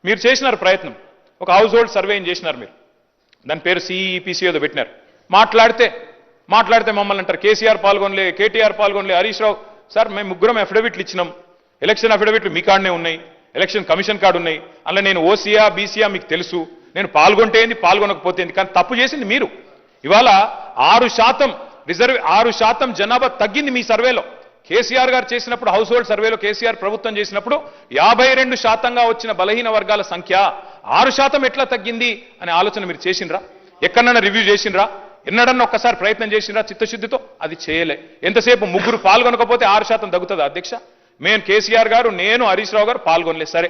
మీరు చేసినారు ప్రయత్నం, ఒక హౌస్ హోల్డ్ సర్వేని చేసినారు మీరు, దాని పేరు సిఈపిసి ఏదో పెట్టినారు. మాట్లాడితే మమ్మల్ని అంటారు కేసీఆర్ పాల్గొనలే, కేటీఆర్ పాల్గొనలే, హరీష్ రావు. సార్ మేము ముగ్గురం అఫిడవిట్లు ఇచ్చినాం, ఎలక్షన్ అఫిడవిట్లు మీ కాడనే ఉన్నాయి, ఎలక్షన్ కమిషన్ కార్డు ఉన్నాయి, అలా నేను ఓసీఆ బీసీఆ మీకు తెలుసు, నేను పాల్గొంటే ఏంది పాల్గొనకపోతే ఏంది, కానీ తప్పు చేసింది మీరు. ఇవాళ 6% రిజర్వ్ 6% జనాభా తగ్గింది మీ సర్వేలో. కేసీఆర్ గారు చేసినప్పుడు హౌస్ హోల్డ్ సర్వేలో కేసీఆర్ ప్రభుత్వం చేసినప్పుడు 52%గా వచ్చిన బలహీన వర్గాల సంఖ్య 6% ఎట్లా తగ్గింది అనే ఆలోచన మీరు చేసిండ్రా? ఎక్కడన్నా రివ్యూ చేసిండ్రా? ఎన్నడన్నా ఒక్కసారి ప్రయత్నం చేసిండ్రా చిత్తశుద్ధితో? అది చేయలే. ఎంతసేపు ముగ్గురు పాల్గొనకపోతే 6% తగ్గుతుంది అధ్యక్ష? మేము కేసీఆర్ గారు, నేను, హరీష్ రావు గారు పాల్గొనలేదు. సరే,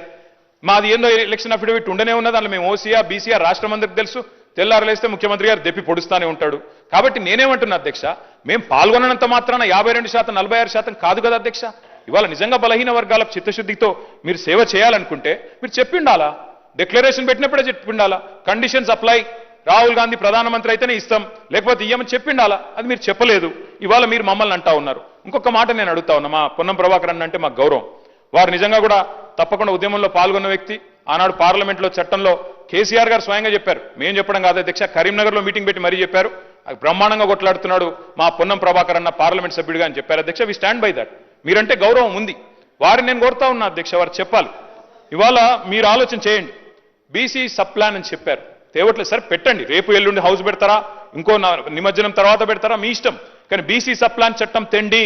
మాది ఏందో ఎలక్షన్ అఫిడవిట్ ఉండనే ఉన్నది, అందులో మేము ఓసీఆర్ బీసీఆర్ రాష్ట్రం అందరికి తెలుసు, తెల్లారలేస్తే ముఖ్యమంత్రి గారు దెప్పి పొడుస్తానే ఉంటాడు. కాబట్టి నేనేమంటున్నా అధ్యక్ష, మేము పాల్గొనంత మాత్రాన 52% 46% కాదు కదా అధ్యక్ష. ఇవాళ నిజంగా బలహీన వర్గాలకు చిత్తశుద్ధితో మీరు సేవ చేయాలనుకుంటే మీరు చెప్పిండాలా, డిక్లరేషన్ పెట్టినప్పుడే చెప్పిండాలా, కండిషన్స్ అప్లై, రాహుల్ గాంధీ ప్రధానమంత్రి అయితేనే ఇస్తాం లేకపోతే ఇయ్యమని చెప్పిండాలా. అది మీరు చెప్పలేదు. ఇవాళ మీరు మమ్మల్ని అంటా ఉన్నారు. ఇంకొక మాట నేను అడుగుతా ఉన్నా, మా పొన్నం ప్రభాకర్ అన్న అంటే మాకు గౌరవం, వారు నిజంగా కూడా తప్పకుండా ఉద్యమంలో పాల్గొన్న వ్యక్తి. ఆనాడు పార్లమెంట్లో చట్టంలో కేసీఆర్ గారు స్వయంగా చెప్పారు, మేము చెప్పడం కాదు అధ్యక్ష, కరీంనగర్లో మీటింగ్ పెట్టి మరీ చెప్పారు, బ్రహ్మాండంగా కొట్లాడుతున్నాడు మా పొన్నం ప్రభాకర్ అన్న పార్లమెంట్ సభ్యుడిగా అని చెప్పారు అధ్యక్ష. We stand by that. మీరంటే గౌరవం ఉంది, వారిని నేను కోరుతా ఉన్నా అధ్యక్ష, వారు చెప్పాలి. ఇవాళ మీరు ఆలోచన చేయండి, బీసీ సబ్ ప్లాన్ అని చెప్పారు, తేవట్లేదు సార్, పెట్టండి, రేపు ఎల్లుండి హౌస్ పెడతారా, ఇంకో నిమజ్జనం తర్వాత పెడతారా మీ ఇష్టం, కానీ బీసీ సబ్ ప్లాన్ చట్టం తెండి.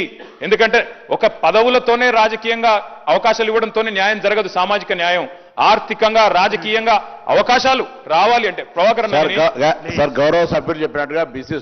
ఎందుకంటే ఒక పదవులతోనే రాజకీయంగా అవకాశాలు ఇవ్వడంతోనే న్యాయం జరగదు, సామాజిక న్యాయం, ఆర్థికంగా రాజకీయంగా అవకాశాలు రావాలి అంటే ప్రభాకర్ గౌరవ సభ్యులు చెప్పినట్టుగా బీసీ